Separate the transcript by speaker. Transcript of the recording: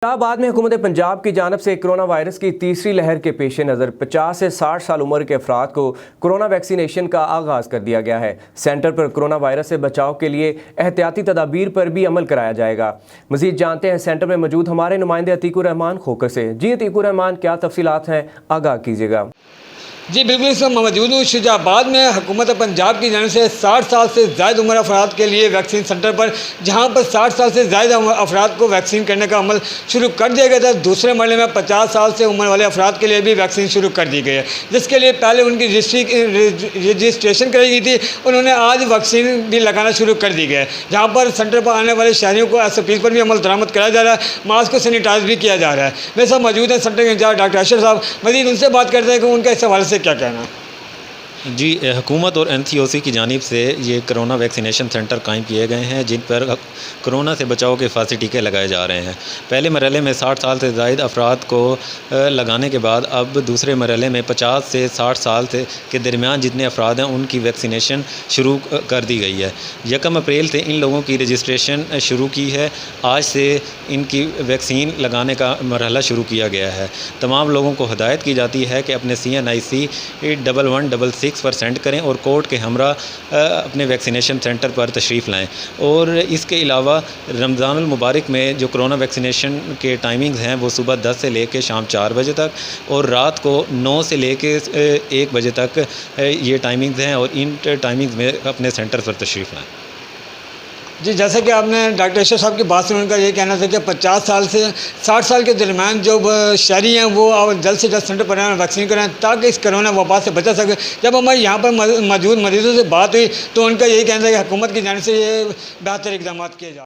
Speaker 1: इलाहाबाद में हुकूमत पंजाब की जानिब से कोरोना वायरस की तीसरी लहर के पेश नज़र 50 से 60 साल उम्र के अफराद को कोरोना वैक्सीनेशन का आगाज़ कर दिया गया है। सेंटर पर कोरोना वायरस से बचाव के लिए एहतियाती तदाबीर पर भी अमल कराया जाएगा। मज़ीद जानते हैं सेंटर में मौजूद हमारे नुमाइंदे अतीकुर रहमान खोकर से। जी अतीकुर रहमान, क्या तफसीलात हैं, आगाह कीजिएगा।
Speaker 2: जी बिल्कुल, इस वक्त मौजूद हूँ शुजाबाद में हुकूमत पंजाब की जानिब से 60 साल से ज़्यादा उम्र अफराद के लिए वैक्सीन सेंटर पर, जहाँ पर 60 साल से ज़्यादा अफराद को वैक्सीन करने का अमल शुरू कर दिया गया था। दूसरे मरहले में 50 साल से उम्र वाले अफराद के लिए भी वैक्सीन शुरू कर दी गई है, जिसके लिए पहले उनकी रजिस्ट्रेशन कराई गई थी। उन्होंने आज वैक्सीन भी लगाना शुरू कर दी गया है, जहाँ पर सेंटर पर आने वाले शहरियों को SOPs पर भी अमल दरामद कराया जा रहा है। मास्क को सैनिटाइज भी किया जा रहा है। मेरे साथ मौजूद है सेंटर के इंचार्ज डॉक्टर अशरफ साहब। मज़ीद उनसे बात करते हैं कि उनका इस हवाले से क्या कहना है।
Speaker 3: जी, हुकूमत और NCOC की जानिब से ये कोरोना वैक्सीनेशन सेंटर कायम किए गए हैं, जिन पर कोरोना से बचाव के हिफाजती टीके लगाए जा रहे हैं। पहले मरहले में 60 साल से ज़ायद अफराद को लगाने के बाद अब दूसरे मरहले में 50 से 60 साल से के दरमियान जितने अफराद हैं उनकी वैक्सीनेशन शुरू कर दी गई है। 1 अप्रैल से इन लोगों की रजिस्ट्रेशन शुरू की है। आज से इनकी वैक्सीन लगाने का मरहला शुरू किया गया है। तमाम लोगों को हिदायत की जाती है कि अपने CNIC 1166 पर सेंड करें और कोड के हमरा अपने वैक्सीनेशन सेंटर पर तशरीफ़ लाएं। और इसके अलावा रमज़ानुल मुबारक में जो कोरोना वैक्सीनेशन के टाइमिंग्स हैं वो सुबह 10 से लेकर शाम 4 बजे तक और रात को 9 से लेकर 1 बजे तक ये टाइमिंग्स हैं, और इन टाइमिंग्स में अपने सेंटर पर तशरीफ़ लाएं।
Speaker 2: जी, जैसे कि आपने डॉक्टर अशरफ साहब की बात सुन, उनका ये कहना था कि 50 साल से 60 साल के दरमियान जो शहरी हैं वो जल्द से जल्द सेंटर पर आएं, वैक्सीन कराएं, ताकि इस कोरोना वबा से बचा सके। जब हमारे यहाँ पर मौजूद मरीजों से बात हुई तो उनका यही कहना था कि हुकूमत की जानिब से ये बेहतर इक़दाम किए जा